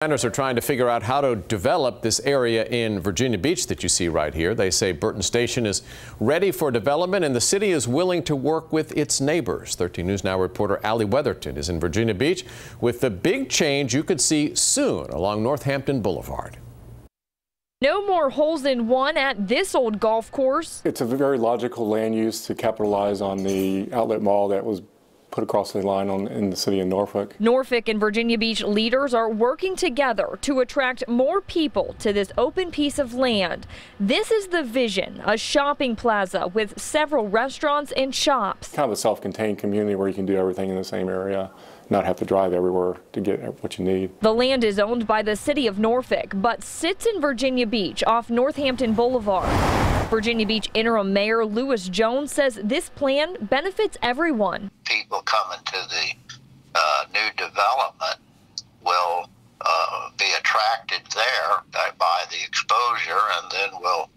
Planners are trying to figure out how to develop this area in Virginia Beach that you see right here. They say Burton Station is ready for development and the city is willing to work with its neighbors. 13 News Now reporter Allie Weatherton is in Virginia Beach with the big change you could see soon along Northampton Boulevard. No more holes in one at this old golf course. It's a very logical land use to capitalize on the outlet mall that was put across the line in the city of Norfolk. Norfolk and Virginia Beach leaders are working together to attract more people to this open piece of land. This is the vision, a shopping plaza with several restaurants and shops. Kind of a self-contained community where you can do everything in the same area, not have to drive everywhere to get what you need. The land is owned by the city of Norfolk, but sits in Virginia Beach off Northampton Boulevard. Virginia Beach interim mayor Lewis Jones says this plan benefits everyone. People coming to the new development will be attracted there by the exposure, and then will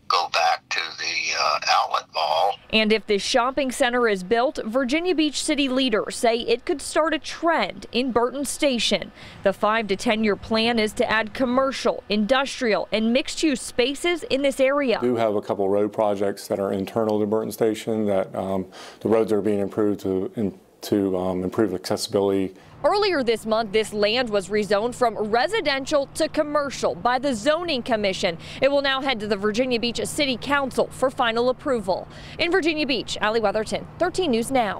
go back to the outlet mall. And if this shopping center is built, Virginia Beach city leaders say it could start a trend in Burton Station. The 5 to 10 year plan is to add commercial, industrial, and mixed-use spaces in this area. We do have a couple road projects that are internal to Burton Station that the roads are being improved to improve accessibility. Earlier this month, this land was rezoned from residential to commercial by the Zoning Commission. It will now head to the Virginia Beach City Council for final approval. In Virginia Beach, Allie Weatherton, 13 News Now.